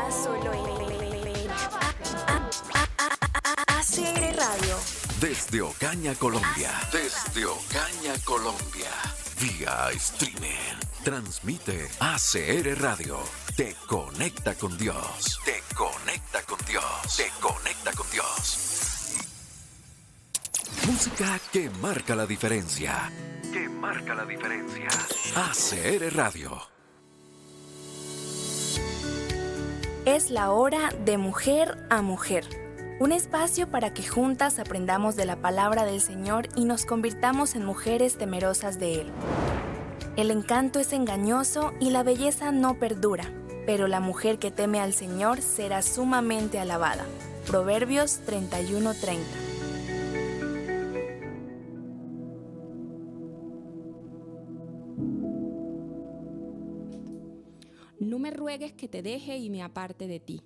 Solo en ACR Radio. Desde Ocaña, Colombia. Desde Ocaña, Colombia. Vía streaming. Transmite ACR Radio. Te conecta con Dios. Te conecta con Dios. Te conecta con Dios. Música que marca la diferencia. Que marca la diferencia. ACR Radio. Es la hora de Mujer a Mujer, un espacio para que juntas aprendamos de la palabra del Señor y nos convirtamos en mujeres temerosas de Él. El encanto es engañoso y la belleza no perdura, pero la mujer que teme al Señor será sumamente alabada. Proverbios 31:30. No me ruegues que te deje y me aparte de ti,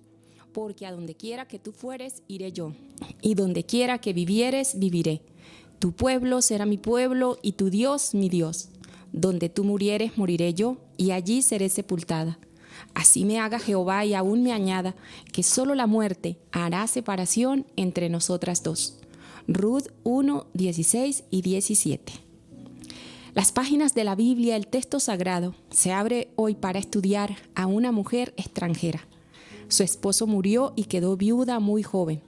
porque a donde quiera que tú fueres, iré yo, y donde quiera que vivieres, viviré. Tu pueblo será mi pueblo, y tu Dios mi Dios. Donde tú murieres, moriré yo, y allí seré sepultada. Así me haga Jehová y aún me añada, que solo la muerte hará separación entre nosotras dos. Ruth 1, 16 y 17. Las páginas de la Biblia, el texto sagrado, se abre hoy para estudiar a una mujer extranjera. Su esposo murió y quedó viuda muy joven.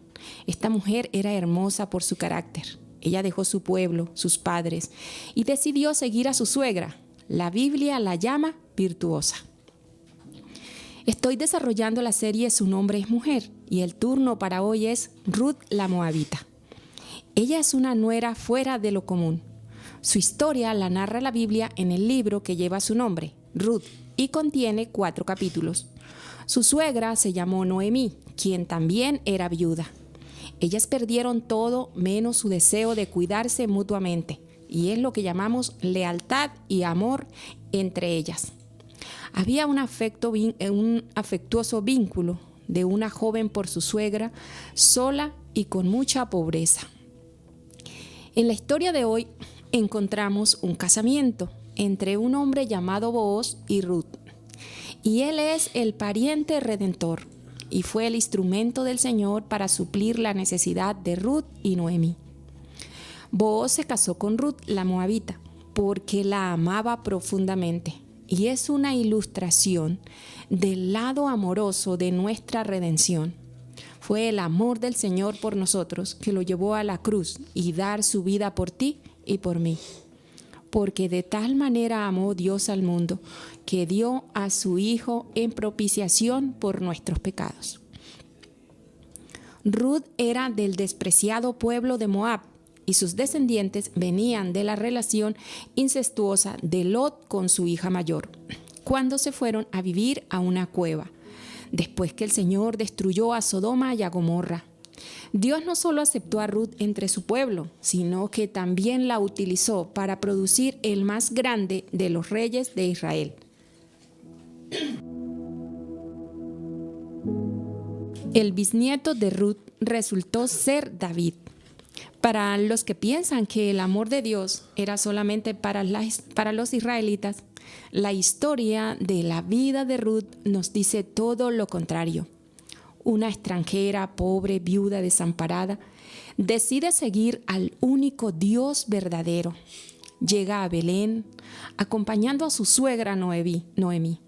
Esta mujer era hermosa por su carácter. Ella dejó su pueblo, sus padres, y decidió seguir a su suegra. La Biblia la llama virtuosa. Estoy desarrollando la serie Su nombre es mujer, y el turno para hoy es Ruth la Moabita. Ella es una nuera fuera de lo común. Su historia la narra la Biblia en el libro que lleva su nombre, Ruth, y contiene 4 capítulos. Su suegra se llamó Noemí, quien también era viuda. Ellas perdieron todo menos su deseo de cuidarse mutuamente, y es lo que llamamos lealtad y amor entre ellas. Había un afectuoso vínculo de una joven por su suegra, sola y con mucha pobreza. En la historia de hoy encontramos un casamiento entre un hombre llamado Booz y Ruth. Y él es el pariente redentor y fue el instrumento del Señor para suplir la necesidad de Ruth y Noemí. Booz se casó con Ruth la Moabita porque la amaba profundamente y es una ilustración del lado amoroso de nuestra redención. Fue el amor del Señor por nosotros que lo llevó a la cruz y dar su vida por ti y por mí. Porque de tal manera amó Dios al mundo, que dio a su Hijo en propiciación por nuestros pecados. Ruth era del despreciado pueblo de Moab, y sus descendientes venían de la relación incestuosa de Lot con su hija mayor, cuando se fueron a vivir a una cueva, después que el Señor destruyó a Sodoma y a Gomorra. Dios no solo aceptó a Ruth entre su pueblo, sino que también la utilizó para producir el más grande de los reyes de Israel. El bisnieto de Ruth resultó ser David. Para los que piensan que el amor de Dios era solamente para los israelitas, la historia de la vida de Ruth nos dice todo lo contrario. Una extranjera, pobre, viuda, desamparada, decide seguir al único Dios verdadero. Llega a Belén, acompañando a su suegra Noemí.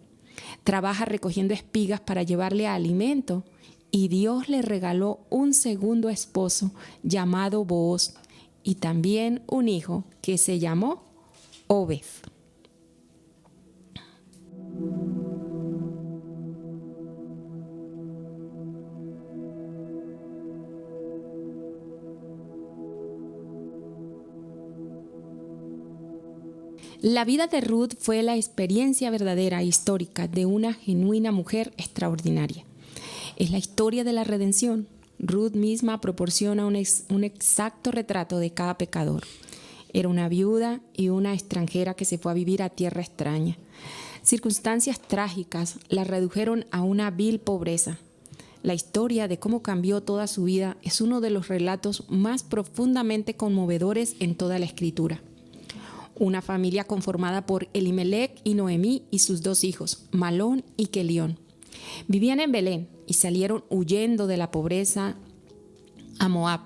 Trabaja recogiendo espigas para llevarle alimento y Dios le regaló un segundo esposo llamado Booz y también un hijo que se llamó Obed. La vida de Ruth fue la experiencia verdadera e histórica de una genuina mujer extraordinaria. Es la historia de la redención. Ruth misma proporciona un exacto retrato de cada pecador. Era una viuda y una extranjera que se fue a vivir a tierra extraña. Circunstancias trágicas la redujeron a una vil pobreza. La historia de cómo cambió toda su vida es uno de los relatos más profundamente conmovedores en toda la Escritura. Una familia conformada por Elimelec y Noemí y sus dos hijos, Malón y Kelión. Vivían en Belén y salieron huyendo de la pobreza a Moab.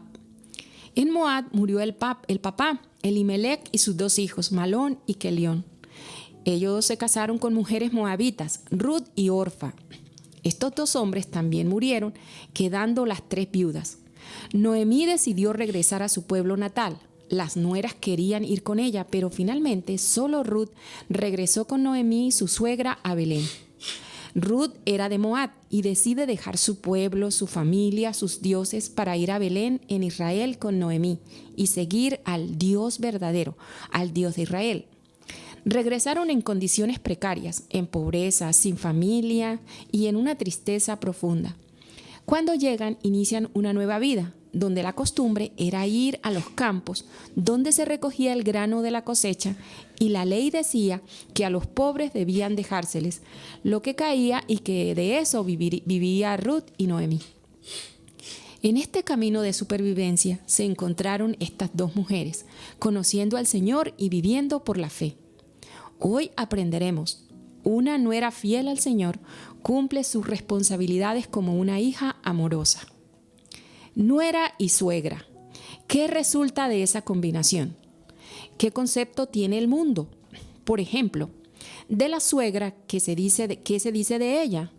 En Moab murió el papá, Elimelec y sus dos hijos, Malón y Kelión. Ellos se casaron con mujeres moabitas, Ruth y Orfa. Estos dos hombres también murieron, quedando las tres viudas. Noemí decidió regresar a su pueblo natal. Las nueras querían ir con ella, pero finalmente solo Ruth regresó con Noemí, su suegra, a Belén. Ruth era de Moab y decide dejar su pueblo, su familia, sus dioses para ir a Belén en Israel con Noemí y seguir al Dios verdadero, al Dios de Israel. Regresaron en condiciones precarias, en pobreza, sin familia y en una tristeza profunda. Cuando llegan, inician una nueva vida, donde la costumbre era ir a los campos, donde se recogía el grano de la cosecha, y la ley decía que a los pobres debían dejárseles lo que caía y que de eso vivía Ruth y Noemí. En este camino de supervivencia se encontraron estas dos mujeres, conociendo al Señor y viviendo por la fe. Hoy aprenderemos. Una nuera fiel al Señor cumple sus responsabilidades como una hija amorosa. Nuera y suegra. ¿Qué resulta de esa combinación? ¿Qué concepto tiene el mundo? Por ejemplo, de la suegra, ¿qué se dice de ella?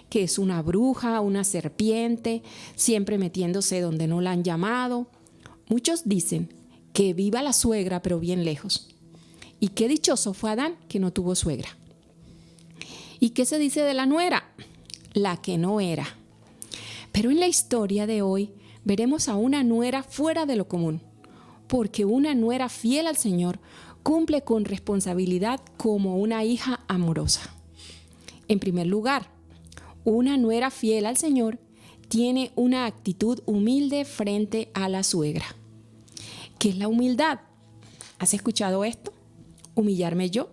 Que es una bruja, una serpiente, siempre metiéndose donde no la han llamado. Muchos dicen que viva la suegra, pero bien lejos. Y qué dichoso fue Adán que no tuvo suegra. ¿Y qué se dice de la nuera? La que no era. Pero en la historia de hoy veremos a una nuera fuera de lo común, porque una nuera fiel al Señor cumple con responsabilidad como una hija amorosa. En primer lugar, una nuera fiel al Señor tiene una actitud humilde frente a la suegra. ¿Qué es la humildad? ¿Has escuchado esto? ¿Humillarme yo?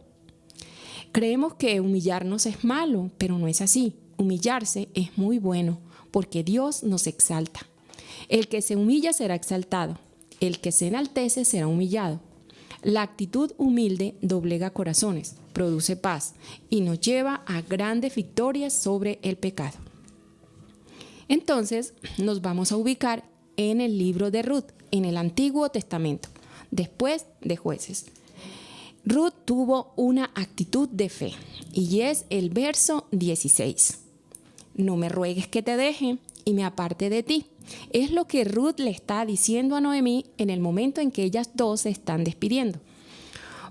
Creemos que humillarnos es malo, pero no es así. Humillarse es muy bueno, porque Dios nos exalta. El que se humilla será exaltado, el que se enaltece será humillado. La actitud humilde doblega corazones, produce paz y nos lleva a grandes victorias sobre el pecado. Entonces nos vamos a ubicar en el libro de Ruth, en el Antiguo Testamento, después de Jueces. Ruth tuvo una actitud de fe y es el verso 16. No me ruegues que te deje y me aparte de ti. Es lo que Ruth le está diciendo a Noemí en el momento en que ellas dos se están despidiendo.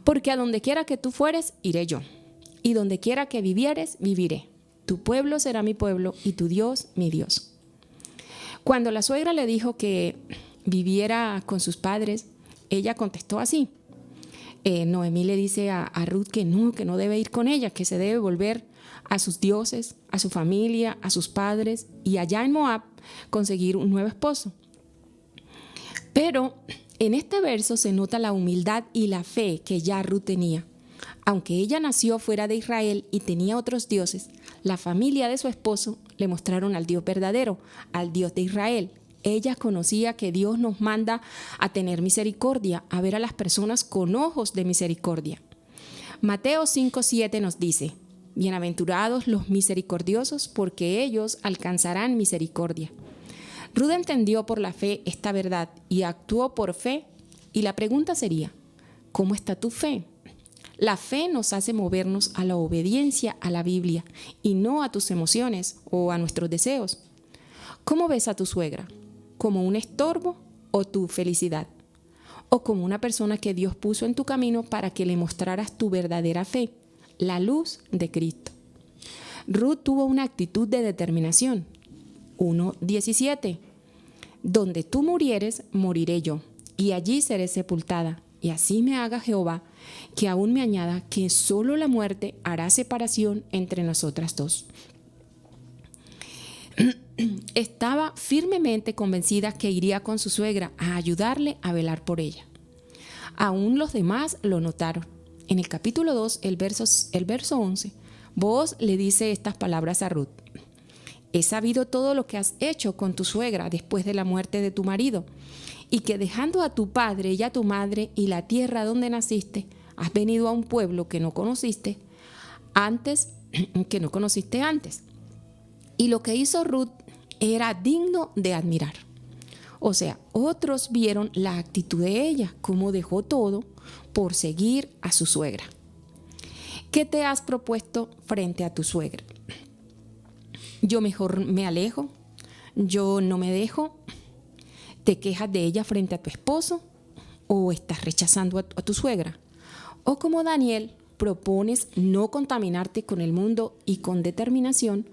Porque a donde quiera que tú fueres, iré yo. Y donde quiera que vivieres, viviré. Tu pueblo será mi pueblo y tu Dios mi Dios. Cuando la suegra le dijo que viviera con sus padres, ella contestó así. Noemí le dice a Ruth que no debe ir con ella, que se debe volver a sus dioses, a su familia, a sus padres y allá en Moab conseguir un nuevo esposo. Pero en este verso se nota la humildad y la fe que ya Ruth tenía. Aunque ella nació fuera de Israel y tenía otros dioses, La familia de su esposo le mostraron al Dios verdadero, al Dios de Israel. Ella conocía que Dios nos manda a tener misericordia, a ver a las personas con ojos de misericordia. Mateo 5:7 nos dice: bienaventurados los misericordiosos, porque ellos alcanzarán misericordia. Ruth entendió por la fe esta verdad y actuó por fe. Y la pregunta sería: ¿cómo está tu fe? La fe nos hace movernos a la obediencia a la Biblia y no a tus emociones o a nuestros deseos. ¿Cómo ves a tu suegra? ¿Como un estorbo o tu felicidad? ¿O como una persona que Dios puso en tu camino para que le mostraras tu verdadera fe, la luz de Cristo? Ruth tuvo una actitud de determinación. 1:17. Donde tú murieres, moriré yo, y allí seré sepultada. Y así me haga Jehová, que aún me añada que solo la muerte hará separación entre nosotras dos. Estaba firmemente convencida que iría con su suegra a ayudarle a velar por ella. Aún los demás lo notaron. En el capítulo 2, el verso 11, Booz le dice estas palabras a Ruth: he sabido todo lo que has hecho con tu suegra después de la muerte de tu marido, y que dejando a tu padre y a tu madre y la tierra donde naciste, has venido a un pueblo que no conociste antes. Y lo que hizo Ruth era digno de admirar. O sea, otros vieron la actitud de ella, cómo dejó todo por seguir a su suegra. ¿Qué te has propuesto frente a tu suegra? Yo mejor me alejo, yo no me dejo. ¿Te quejas de ella frente a tu esposo? ¿O estás rechazando a tu suegra? O como Daniel, propones no contaminarte con el mundo y con determinación,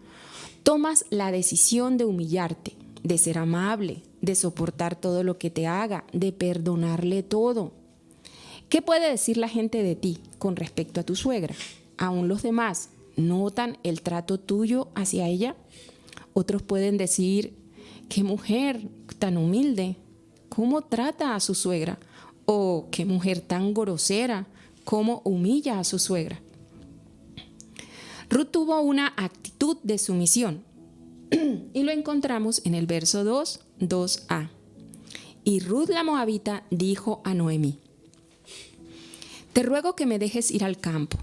tomas la decisión de humillarte, de ser amable, de soportar todo lo que te haga, de perdonarle todo. ¿Qué puede decir la gente de ti con respecto a tu suegra? ¿Aún los demás notan el trato tuyo hacia ella? Otros pueden decir: qué mujer tan humilde, ¿cómo trata a su suegra? O qué mujer tan grosera, ¿cómo humilla a su suegra? Ruth tuvo una actitud de sumisión y lo encontramos en el verso 2:2a. Y Ruth la moabita dijo a Noemí: te ruego que me dejes ir al campo.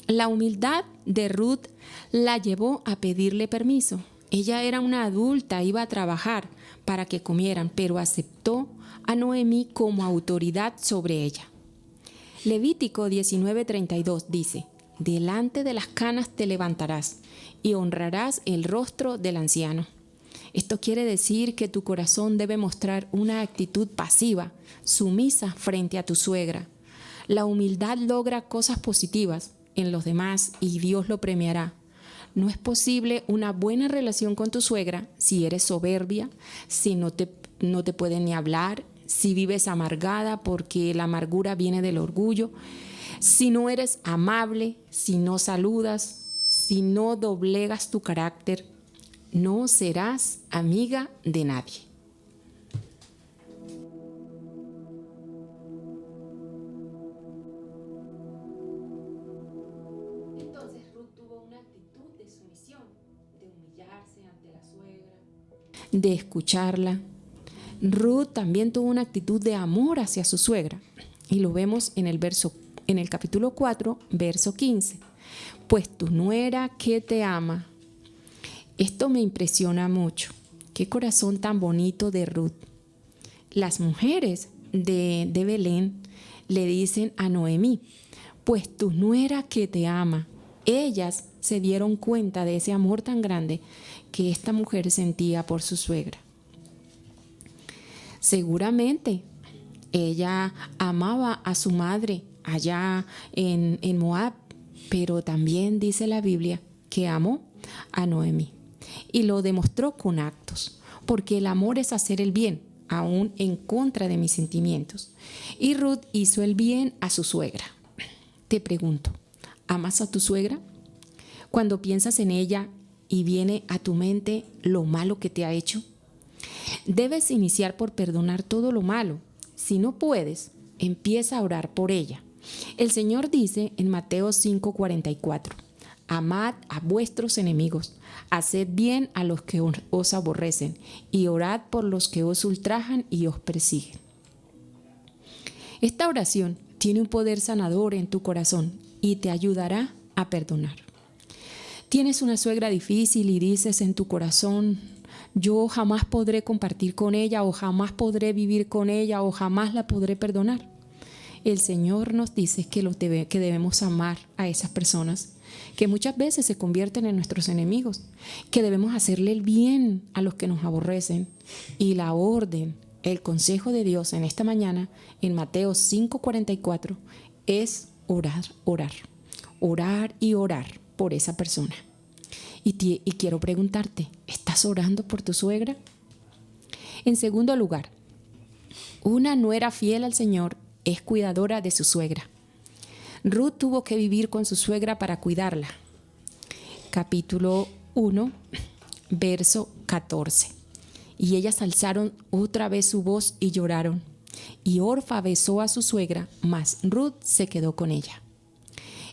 La humildad de Ruth la llevó a pedirle permiso. Ella era una adulta, iba a trabajar para que comieran, pero aceptó a Noemí como autoridad sobre ella. Levítico 19:32 dice: delante de las canas te levantarás y honrarás el rostro del anciano. Esto quiere decir que tu corazón debe mostrar una actitud pasiva, sumisa frente a tu suegra. La humildad logra cosas positivas en los demás y Dios lo premiará. No es posible una buena relación con tu suegra si eres soberbia, si no te pueden ni hablar, si vives amargada porque la amargura viene del orgullo, si no eres amable, si no saludas, si no doblegas tu carácter, no serás amiga de nadie. Entonces Ruth tuvo una actitud de sumisión, de humillarse ante la suegra, de escucharla. Ruth también tuvo una actitud de amor hacia su suegra y lo vemos en el capítulo 4, verso 15. Pues tu nuera que te ama. Esto me impresiona mucho. Qué corazón tan bonito de Ruth. Las mujeres de Belén le dicen a Noemí: pues tu nuera que te ama. Ellas se dieron cuenta de ese amor tan grande que esta mujer sentía por su suegra. Seguramente ella amaba a su madre allá en Moab, pero también dice la Biblia que amó a Noemí y lo demostró con actos, porque el amor es hacer el bien, aún en contra de mis sentimientos. Y Ruth hizo el bien a su suegra. Te pregunto, ¿amas a tu suegra? Cuando piensas en ella y viene a tu mente lo malo que te ha hecho, debes iniciar por perdonar todo lo malo. Si no puedes, empieza a orar por ella. El Señor dice en Mateo 5:44, Amad a vuestros enemigos, haced bien a los que os aborrecen, y orad por los que os ultrajan y os persiguen. Esta oración tiene un poder sanador en tu corazón y te ayudará a perdonar. Tienes una suegra difícil y dices en tu corazón: yo jamás podré compartir con ella, o jamás podré vivir con ella, o jamás la podré perdonar. El Señor nos dice que debemos amar a esas personas que muchas veces se convierten en nuestros enemigos, que debemos hacerle el bien a los que nos aborrecen. Y la orden, el consejo de Dios en esta mañana, en Mateo 5:44, es orar y orar por esa persona. Y quiero preguntarte, ¿estás orando por tu suegra? En segundo lugar, una nuera fiel al Señor es cuidadora de su suegra. Ruth tuvo que vivir con su suegra para cuidarla. Capítulo 1, verso 14. Y ellas alzaron otra vez su voz y lloraron. Y Orfa besó a su suegra, mas Ruth se quedó con ella.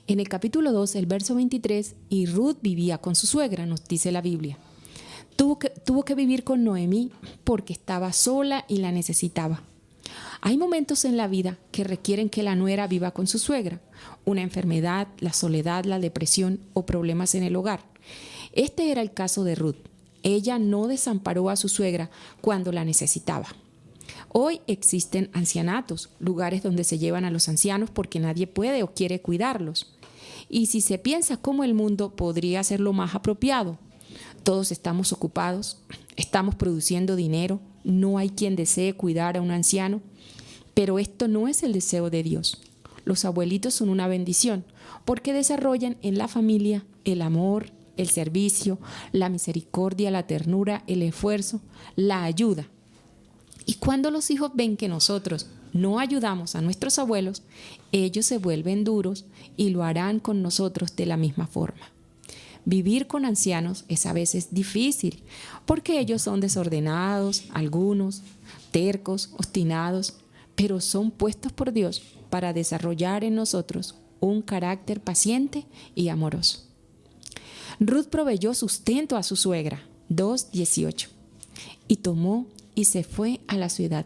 En el capítulo 2, el verso 23, y Ruth vivía con su suegra, nos dice la Biblia. Tuvo que vivir con Noemí porque estaba sola y la necesitaba. Hay momentos en la vida que requieren que la nuera viva con su suegra: una enfermedad, la soledad, la depresión o problemas en el hogar. Este era el caso de Ruth. Ella no desamparó a su suegra cuando la necesitaba. Hoy existen ancianatos, lugares donde se llevan a los ancianos porque nadie puede o quiere cuidarlos. Y si se piensa como el mundo, podría ser lo más apropiado. Todos estamos ocupados, estamos produciendo dinero, no hay quien desee cuidar a un anciano. Pero esto no es el deseo de Dios. Los abuelitos son una bendición porque desarrollan en la familia el amor, el servicio, la misericordia, la ternura, el esfuerzo, la ayuda. Y cuando los hijos ven que nosotros no ayudamos a nuestros abuelos, ellos se vuelven duros y lo harán con nosotros de la misma forma. Vivir con ancianos es a veces difícil porque ellos son desordenados, algunos, tercos, obstinados, pero son puestos por Dios para desarrollar en nosotros un carácter paciente y amoroso. Ruth proveyó sustento a su suegra, 2:18, y tomó y se fue a la ciudad.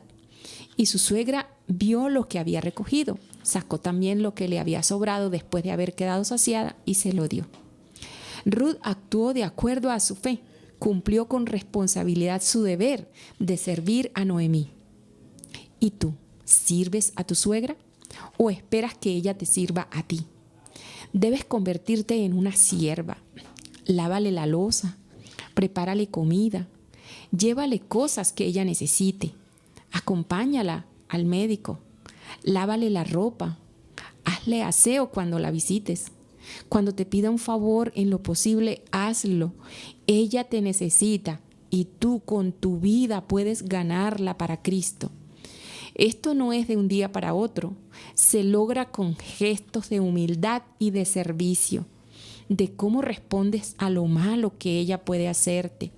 Y su suegra vio lo que había recogido, sacó también lo que le había sobrado después de haber quedado saciada y se lo dio. Ruth actuó de acuerdo a su fe, cumplió con responsabilidad su deber de servir a Noemí. ¿Y tú? ¿Sirves a tu suegra o esperas que ella te sirva a ti? Debes convertirte en una sierva. Lávale la loza, prepárale comida, llévale cosas que ella necesite, acompáñala al médico, lávale la ropa, hazle aseo cuando la visites. Cuando te pida un favor, en lo posible, hazlo. Ella te necesita y tú con tu vida puedes ganarla para Cristo. Esto no es de un día para otro, se logra con gestos de humildad y de servicio, de cómo respondes a lo malo que ella puede hacerte.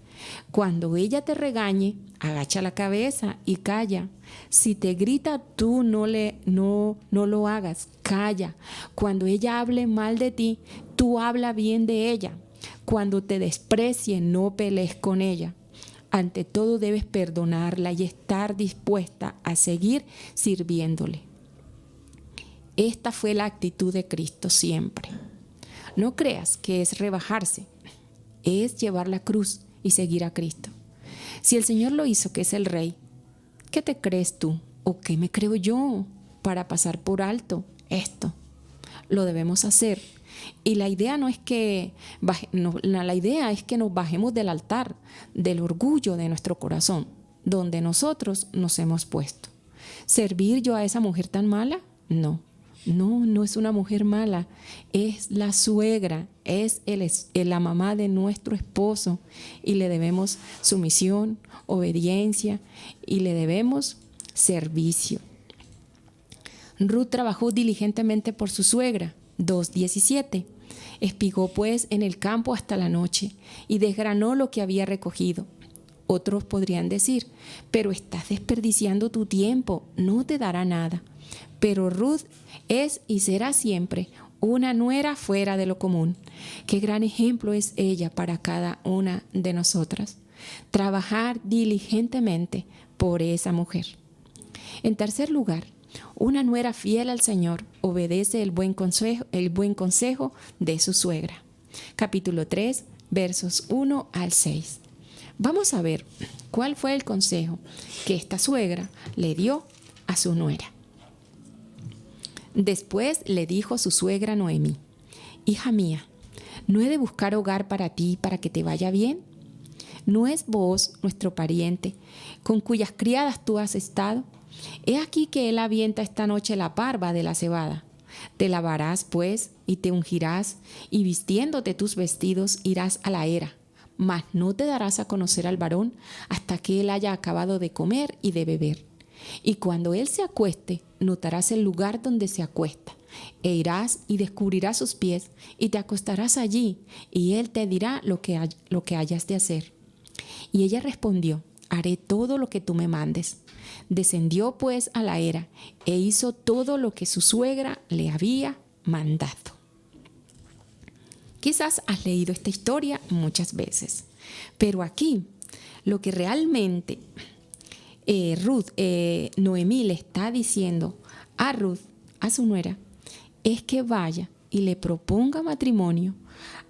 Cuando ella te regañe, agacha la cabeza y calla. Si te grita, tú no lo hagas, calla. Cuando ella hable mal de ti, tú habla bien de ella. Cuando te desprecie, no pelees con ella. Ante todo debes perdonarla y estar dispuesta a seguir sirviéndole. Esta fue la actitud de Cristo siempre. No creas que es rebajarse, es llevar la cruz y seguir a Cristo. Si el Señor lo hizo, que es el Rey, ¿qué te crees tú o qué me creo yo para pasar por alto esto? Lo debemos hacer. Y la idea no es que la idea es que nos bajemos del altar, del orgullo de nuestro corazón, donde nosotros nos hemos puesto. ¿Servir yo a esa mujer tan mala? No es una mujer mala, es la suegra, es la mamá de nuestro esposo y le debemos sumisión, obediencia y le debemos servicio. Ruth trabajó diligentemente por su suegra, 2:17. Espigó pues en el campo hasta la noche y desgranó lo que había recogido. Otros podrían decir, pero estás desperdiciando tu tiempo, no te dará nada. Pero Ruth es y será siempre una nuera fuera de lo común. Qué gran ejemplo es ella para cada una de nosotras. Trabajar diligentemente por esa mujer. En tercer lugar, una nuera fiel al Señor obedece el buen consejo de su suegra. Capítulo 3, versos 1 al 6. Vamos a ver cuál fue el consejo que esta suegra le dio a su nuera. Después le dijo su suegra Noemí: hija mía, ¿no he de buscar hogar para ti para que te vaya bien? ¿No es vos nuestro pariente, con cuyas criadas tú has estado? He aquí que él avienta esta noche la parva de la cebada. Te lavarás, pues, y te ungirás, y vistiéndote tus vestidos irás a la era. Mas no te darás a conocer al varón hasta que él haya acabado de comer y de beber. Y cuando él se acueste, notarás el lugar donde se acuesta, e irás y descubrirás sus pies, y te acostarás allí, y él te dirá lo que hayas de hacer. Y ella respondió: haré todo lo que tú me mandes. Descendió pues a la era, e hizo todo lo que su suegra le había mandado. Quizás has leído esta historia muchas veces, pero aquí lo que realmente Noemí le está diciendo a Ruth, a su nuera, es que vaya y le proponga matrimonio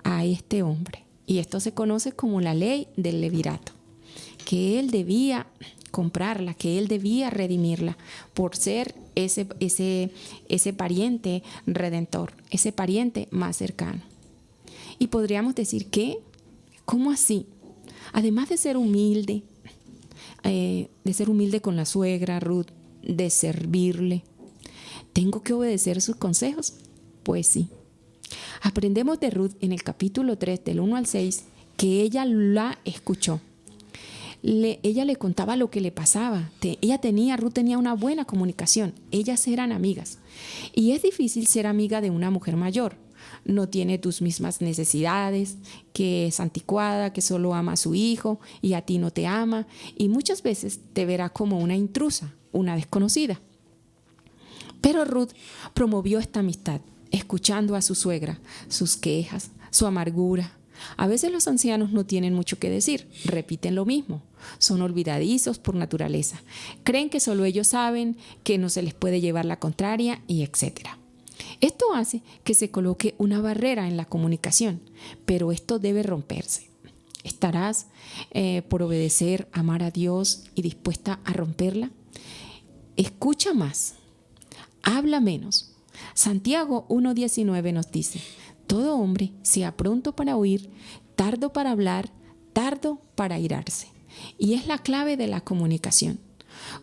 a este hombre. Y esto se conoce como la ley del levirato, que él debía comprarla, que él debía redimirla por ser ese pariente redentor, ese pariente más cercano. Y podríamos decir que, ¿cómo así? Además de ser humilde con la suegra Ruth, de servirle, ¿tengo que obedecer sus consejos? Pues sí. Aprendemos de Ruth en el capítulo 3, del 1 al 6, que ella la escuchó. Ella le contaba lo que le pasaba. Ruth tenía una buena comunicación. Ellas eran amigas. Y es difícil ser amiga de una mujer mayor. No tiene tus mismas necesidades, que es anticuada, que solo ama a su hijo y a ti no te ama. Y muchas veces te verá como una intrusa, una desconocida. Pero Ruth promovió esta amistad, escuchando a su suegra, sus quejas, su amargura. A veces los ancianos no tienen mucho que decir, repiten lo mismo, son olvidadizos por naturaleza, creen que solo ellos saben, que no se les puede llevar la contraria y etc. Esto hace que se coloque una barrera en la comunicación, pero esto debe romperse. ¿Estarás por obedecer, amar a Dios y dispuesta a romperla? Escucha más, habla menos. Santiago 1:19 nos dice: todo hombre sea pronto para oír, tardo para hablar, tardo para airarse. Y es la clave de la comunicación.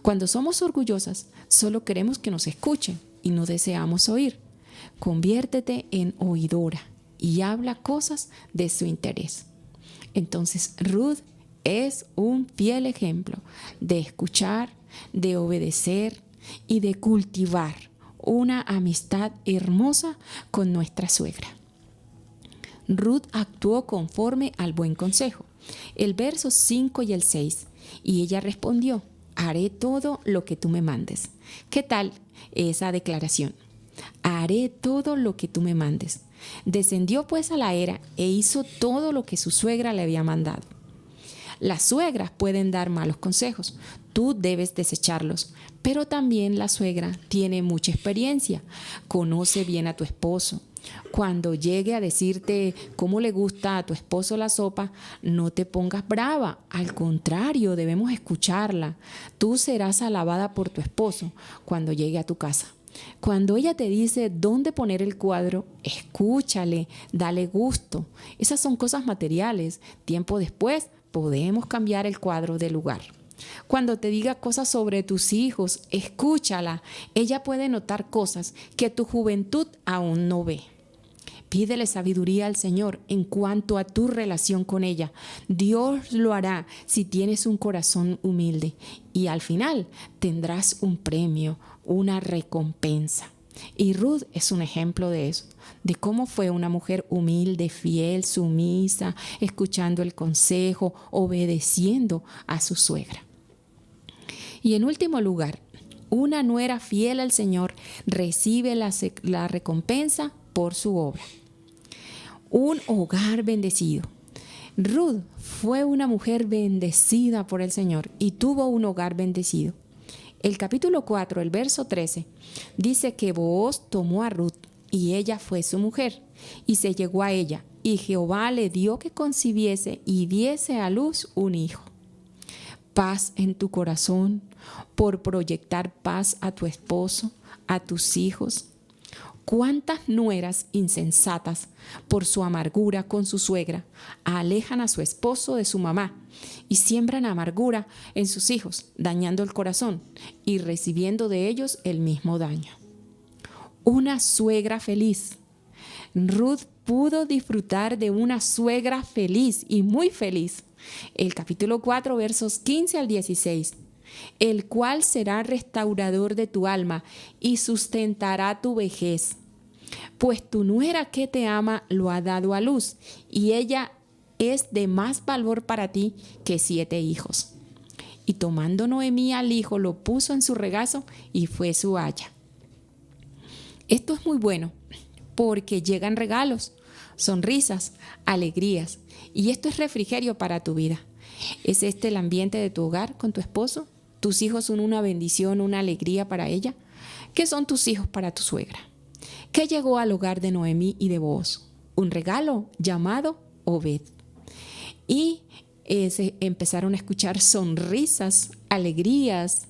Cuando somos orgullosas, solo queremos que nos escuchen y no deseamos oír. Conviértete en oidora y habla cosas de su interés. Entonces, Ruth es un fiel ejemplo de escuchar, de obedecer y de cultivar una amistad hermosa con nuestra suegra. Ruth actuó conforme al buen consejo. El verso 5 y el 6. Y ella respondió: haré todo lo que tú me mandes. ¿Qué tal esa declaración? Haré todo lo que tú me mandes. Descendió pues a la era e hizo todo lo que su suegra le había mandado. Las suegras pueden dar malos consejos, tú debes desecharlos, pero también la suegra tiene mucha experiencia, conoce bien a tu esposo. Cuando llegue a decirte cómo le gusta a tu esposo la sopa, no te pongas brava, al contrario, debemos escucharla. Tú serás alabada por tu esposo cuando llegue a tu casa. Cuando ella te dice dónde poner el cuadro, escúchale, dale gusto. Esas son cosas materiales. Tiempo después podemos cambiar el cuadro de lugar. Cuando te diga cosas sobre tus hijos, escúchala. Ella puede notar cosas que tu juventud aún no ve. Pídele sabiduría al Señor en cuanto a tu relación con ella. Dios lo hará si tienes un corazón humilde y al final tendrás un premio, una recompensa. Y Ruth es un ejemplo de eso, de cómo fue una mujer humilde, fiel, sumisa, escuchando el consejo, obedeciendo a su suegra. Y en último lugar, una nuera fiel al Señor recibe la recompensa por su obra. Un hogar bendecido. Ruth fue una mujer bendecida por el Señor y tuvo un hogar bendecido. El capítulo 4, el verso 13, dice que Booz tomó a Ruth y ella fue su mujer y se llegó a ella, y Jehová le dio que concibiese y diese a luz un hijo. Paz en tu corazón por proyectar paz a tu esposo, a tus hijos. ¿Cuántas nueras insensatas, por su amargura con su suegra, alejan a su esposo de su mamá y siembran amargura en sus hijos, dañando el corazón y recibiendo de ellos el mismo daño? Una suegra feliz. Ruth pudo disfrutar de una suegra feliz y muy feliz. El capítulo 4, versos 15 al 16. El cual será restaurador de tu alma y sustentará tu vejez. Pues tu nuera que te ama lo ha dado a luz, y ella es de más valor para ti que 7 hijos. Y tomando Noemí al hijo, lo puso en su regazo y fue su aya. Esto es muy bueno, porque llegan regalos, sonrisas, alegrías, y esto es refrigerio para tu vida. ¿Es este el ambiente de tu hogar con tu esposo? ¿Tus hijos son una bendición, una alegría para ella? ¿Qué son tus hijos para tu suegra? ¿Qué llegó al hogar de Noemí y de Booz? Un regalo llamado Obed. Y se empezaron a escuchar sonrisas, alegrías.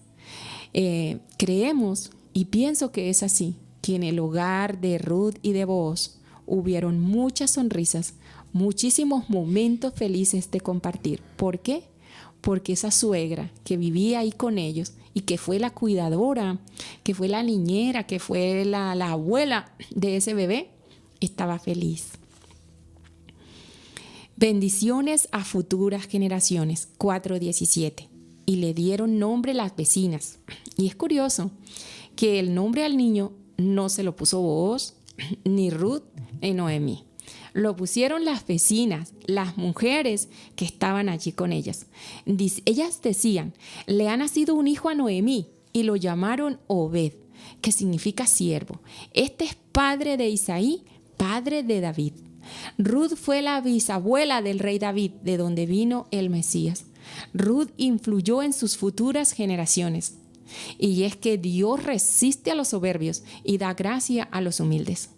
Creemos y pienso que es así, que en el hogar de Ruth y de Booz hubieron muchas sonrisas, muchísimos momentos felices de compartir. ¿Por qué? Porque esa suegra que vivía ahí con ellos y que fue la cuidadora, que fue la niñera, que fue la abuela de ese bebé, estaba feliz. Bendiciones a futuras generaciones, 4:17. Y le dieron nombre las vecinas. Y es curioso que el nombre al niño no se lo puso Booz, ni Ruth, ni Noemí. Lo pusieron las vecinas, las mujeres que estaban allí con ellas. Ellas decían, le ha nacido un hijo a Noemí, y lo llamaron Obed, que significa siervo. Este es padre de Isaí, padre de David. Ruth fue la bisabuela del rey David, de donde vino el Mesías. Ruth influyó en sus futuras generaciones. Y es que Dios resiste a los soberbios y da gracia a los humildes.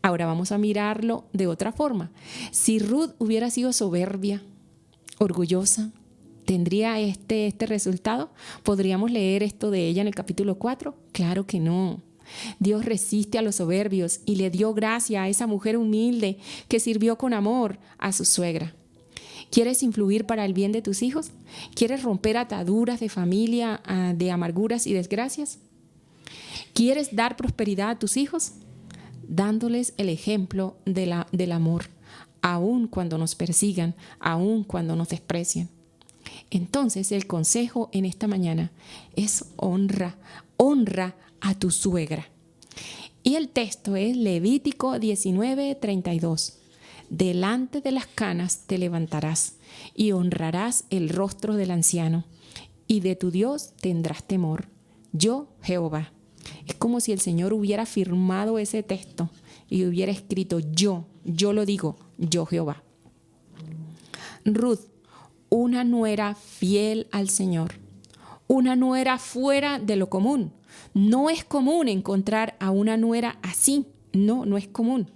Ahora vamos a mirarlo de otra forma. Si Ruth hubiera sido soberbia, orgullosa, ¿tendría este resultado? ¿Podríamos leer esto de ella en el capítulo 4? Claro que no. Dios resiste a los soberbios y le dio gracia a esa mujer humilde que sirvió con amor a su suegra. ¿Quieres influir para el bien de tus hijos? ¿Quieres romper ataduras de familia, de amarguras y desgracias? ¿Quieres dar prosperidad a tus hijos? Dándoles el ejemplo del amor, aun cuando nos persigan, aun cuando nos desprecian. Entonces el consejo en esta mañana es honra a tu suegra. Y el texto es Levítico 19:32. Delante de las canas te levantarás y honrarás el rostro del anciano, y de tu Dios tendrás temor. Yo, Jehová. Es como si el Señor hubiera firmado ese texto y hubiera escrito yo lo digo, yo Jehová. Ruth, una nuera fiel al Señor, una nuera fuera de lo común. No es común encontrar a una nuera así, no es común.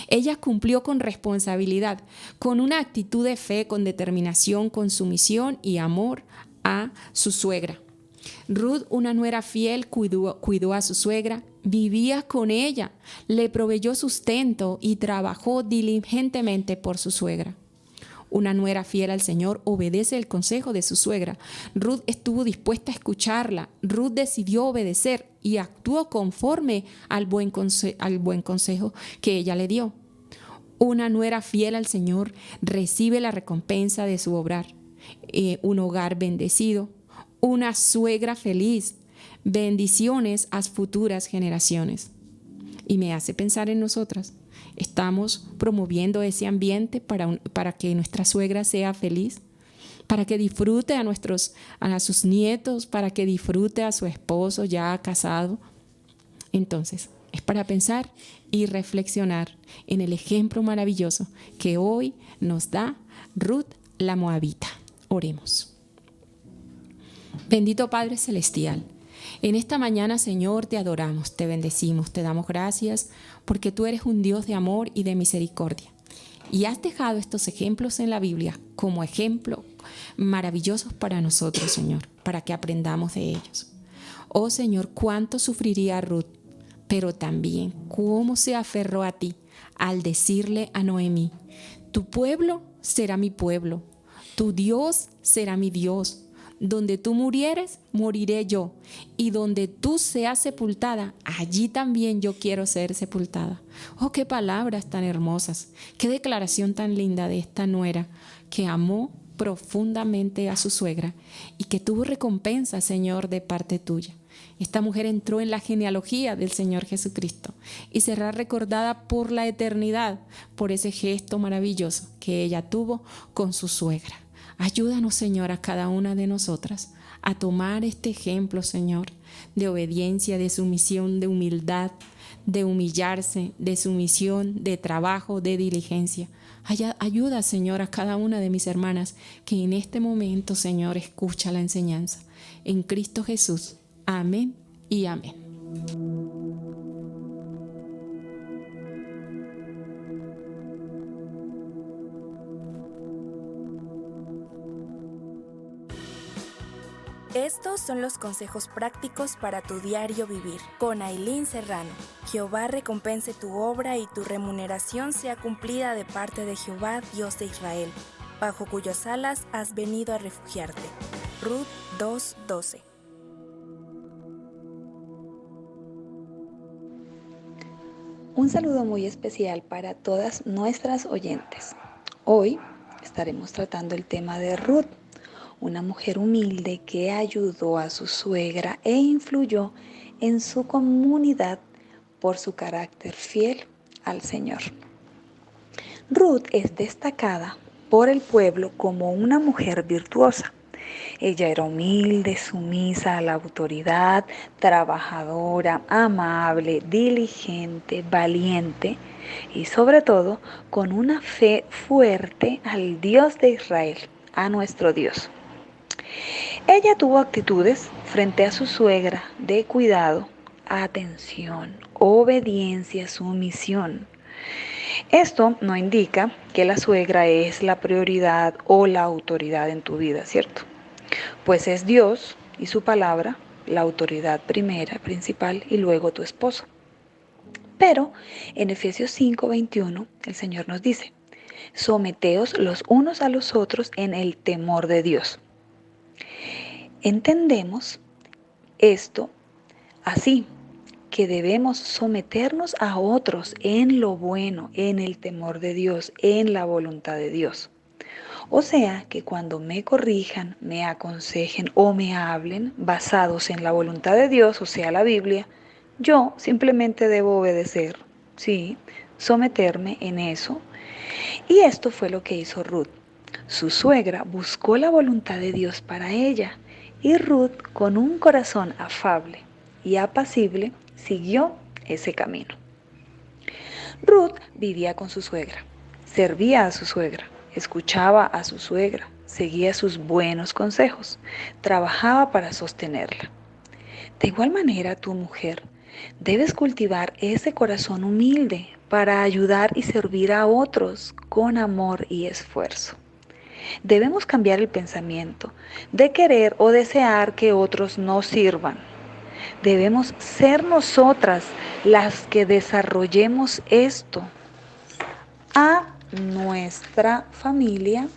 Ella cumplió con responsabilidad, con una actitud de fe, con determinación, con sumisión y amor a su suegra. Ruth, una nuera fiel, cuidó a su suegra, vivía con ella, le proveyó sustento y trabajó diligentemente por su suegra. Una nuera fiel al Señor obedece el consejo de su suegra. Ruth estuvo dispuesta a escucharla. Ruth decidió obedecer y actuó conforme al buen consejo que ella le dio. Una nuera fiel al Señor recibe la recompensa de su obrar. Un hogar bendecido, una suegra feliz, bendiciones a futuras generaciones. Y me hace pensar en nosotras. ¿Estamos promoviendo ese ambiente para que nuestra suegra sea feliz? ¿Para que disfrute a sus nietos? ¿Para que disfrute a su esposo ya casado? Entonces, Es para pensar y reflexionar en el ejemplo maravilloso que hoy nos da Ruth la Moabita. Oremos. Bendito Padre Celestial, en esta mañana, Señor, te adoramos, te bendecimos, te damos gracias porque tú eres un Dios de amor y de misericordia. Y has dejado estos ejemplos en la Biblia como ejemplos maravillosos para nosotros, Señor, para que aprendamos de ellos. Oh Señor, cuánto sufriría Ruth, pero también cómo se aferró a ti al decirle a Noemí: tu pueblo será mi pueblo, tu Dios será mi Dios. Donde tú murieres, moriré yo, y donde tú seas sepultada, allí también yo quiero ser sepultada. Oh, qué palabras tan hermosas, qué declaración tan linda de esta nuera que amó profundamente a su suegra y que tuvo recompensa, Señor, de parte tuya. Esta mujer entró en la genealogía del Señor Jesucristo y será recordada por la eternidad por ese gesto maravilloso que ella tuvo con su suegra. Ayúdanos, Señor, a cada una de nosotras a tomar este ejemplo, Señor, de obediencia, de sumisión, de humildad, de humillarse, de sumisión, de trabajo, de diligencia. Ayuda, Señor, a cada una de mis hermanas que en este momento, Señor, escucha la enseñanza. En Cristo Jesús. Amén y amén. Estos son los consejos prácticos para tu diario vivir. Con Ailín Serrano. Jehová recompense tu obra y tu remuneración sea cumplida de parte de Jehová, Dios de Israel, bajo cuyas alas has venido a refugiarte. Ruth 2:12. Un saludo muy especial para todas nuestras oyentes. Hoy estaremos tratando el tema de Ruth, una mujer humilde que ayudó a su suegra e influyó en su comunidad por su carácter fiel al Señor. Ruth es destacada por el pueblo como una mujer virtuosa. Ella era humilde, sumisa a la autoridad, trabajadora, amable, diligente, valiente y sobre todo con una fe fuerte al Dios de Israel, a nuestro Dios. Ella tuvo actitudes frente a su suegra de cuidado, atención, obediencia, sumisión. Esto no indica que la suegra es la prioridad o la autoridad en tu vida, ¿cierto? Pues es Dios y su palabra la autoridad primera, principal y luego tu esposo. Pero en Efesios 5:21 el Señor nos dice: someteos los unos a los otros en el temor de Dios. Entendemos esto así, que debemos someternos a otros en lo bueno, en el temor de Dios, en la voluntad de Dios. O sea, que cuando me corrijan, me aconsejen o me hablen basados en la voluntad de Dios, o sea, la Biblia, yo simplemente debo obedecer, sí, someterme en eso. Y esto fue lo que hizo Ruth. Su suegra buscó la voluntad de Dios para ella y Ruth, con un corazón afable y apacible, siguió ese camino. Ruth vivía con su suegra, servía a su suegra, escuchaba a su suegra, seguía sus buenos consejos, trabajaba para sostenerla. De igual manera, tu mujer, debes cultivar ese corazón humilde para ayudar y servir a otros con amor y esfuerzo. Debemos cambiar el pensamiento de querer o desear que otros nos sirvan. Debemos ser nosotras las que desarrollemos esto a nuestra familia,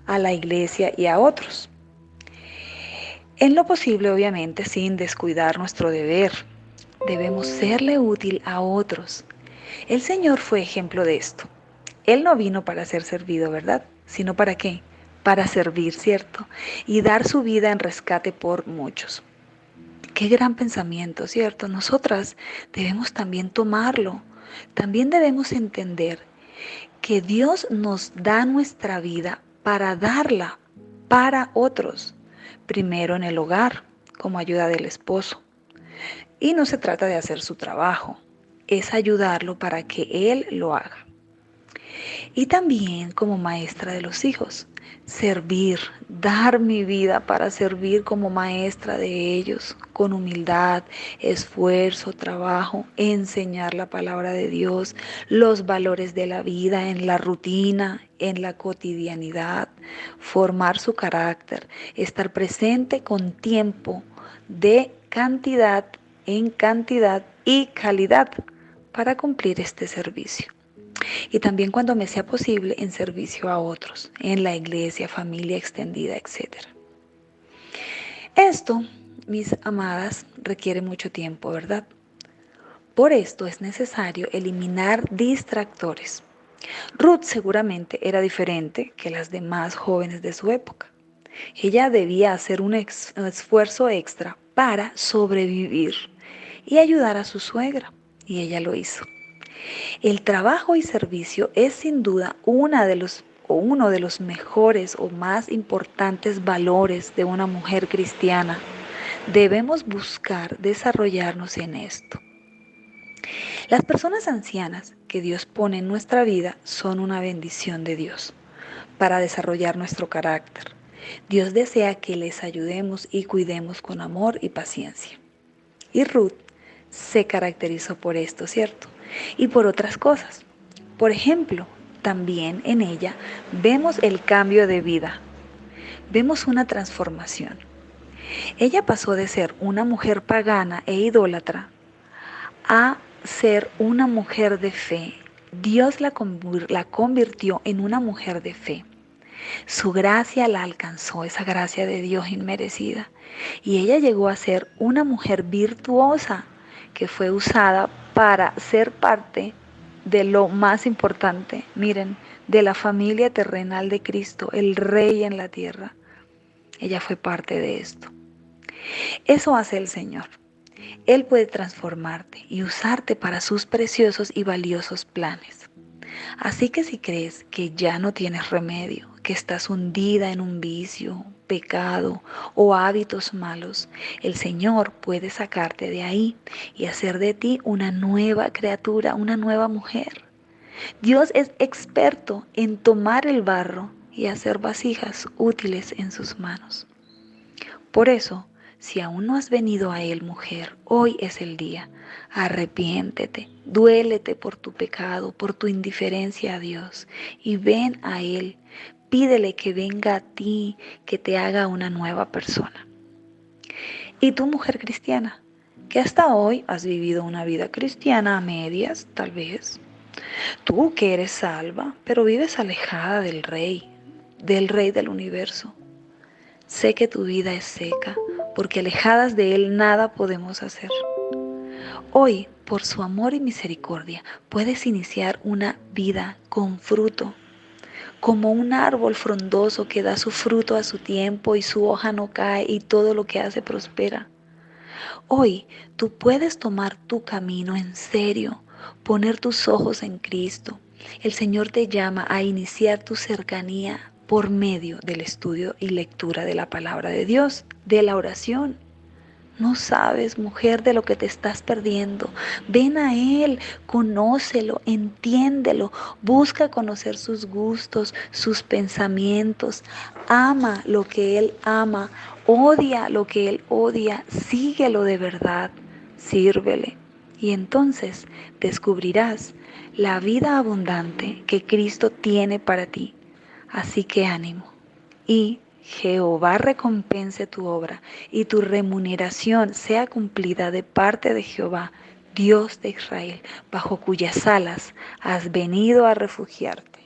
a la iglesia y a otros. En lo posible, obviamente, sin descuidar nuestro deber. Debemos serle útil a otros. El Señor fue ejemplo de esto. Él no vino para ser servido, ¿verdad? ¿Sino para qué? Para servir, ¿cierto? Y dar su vida en rescate por muchos. Qué gran pensamiento, ¿cierto? Nosotras debemos también tomarlo. También debemos entender que Dios nos da nuestra vida para darla para otros. Primero en el hogar, como ayuda del esposo. Y no se trata de hacer su trabajo, es ayudarlo para que él lo haga. Y también como maestra de los hijos, servir, dar mi vida para servir como maestra de ellos, con humildad, esfuerzo, trabajo, enseñar la palabra de Dios, los valores de la vida en la rutina, en la cotidianidad, formar su carácter, estar presente con tiempo de cantidad en cantidad y calidad para cumplir este servicio. Y también cuando me sea posible en servicio a otros, en la iglesia, familia extendida, etc. Esto, mis amadas, requiere mucho tiempo, ¿verdad? Por esto es necesario eliminar distractores. Ruth seguramente era diferente que las demás jóvenes de su época. Ella debía hacer un esfuerzo extra para sobrevivir y ayudar a su suegra, y ella lo hizo. El trabajo y servicio es sin duda uno de los mejores o más importantes valores de una mujer cristiana. Debemos buscar desarrollarnos en esto. Las personas ancianas que Dios pone en nuestra vida son una bendición de Dios para desarrollar nuestro carácter. Dios desea que les ayudemos y cuidemos con amor y paciencia. Y Ruth se caracterizó por esto, ¿cierto? Y por otras cosas. Por ejemplo, también en ella vemos el cambio de vida. Vemos una transformación. Ella pasó de ser una mujer pagana e idólatra a ser una mujer de fe. Dios la convirtió en una mujer de fe. Su gracia la alcanzó, esa gracia de Dios inmerecida. Y ella llegó a ser una mujer virtuosa que fue usada para ser parte de lo más importante, miren, de la familia terrenal de Cristo, el Rey en la tierra. Ella fue parte de esto. Eso hace el Señor. Él puede transformarte y usarte para sus preciosos y valiosos planes. Así que si crees que ya no tienes remedio, que estás hundida en un vicio, pecado o hábitos malos, el Señor puede sacarte de ahí y hacer de ti una nueva criatura, una nueva mujer. Dios es experto en tomar el barro y hacer vasijas útiles en sus manos. Por eso, si aún no has venido a Él, mujer, hoy es el día. Arrepiéntete, duélete por tu pecado, por tu indiferencia a Dios y ven a Él. Pídele que venga a ti, que te haga una nueva persona. Y tú, mujer cristiana, que hasta hoy has vivido una vida cristiana a medias, tal vez. Tú que eres salva, pero vives alejada del Rey del universo. Sé que tu vida es seca, porque alejadas de Él nada podemos hacer. Hoy, por su amor y misericordia, puedes iniciar una vida con fruto, como un árbol frondoso que da su fruto a su tiempo y su hoja no cae y todo lo que hace prospera. Hoy tú puedes tomar tu camino en serio, poner tus ojos en Cristo. El Señor te llama a iniciar tu cercanía por medio del estudio y lectura de la palabra de Dios, de la oración. No sabes, mujer, de lo que te estás perdiendo. Ven a Él, conócelo, entiéndelo, busca conocer sus gustos, sus pensamientos. Ama lo que Él ama, odia lo que Él odia, síguelo de verdad, sírvele. Y entonces descubrirás la vida abundante que Cristo tiene para ti. Así que ánimo. Y Jehová recompense tu obra y tu remuneración sea cumplida de parte de Jehová, Dios de Israel, bajo cuyas alas has venido a refugiarte.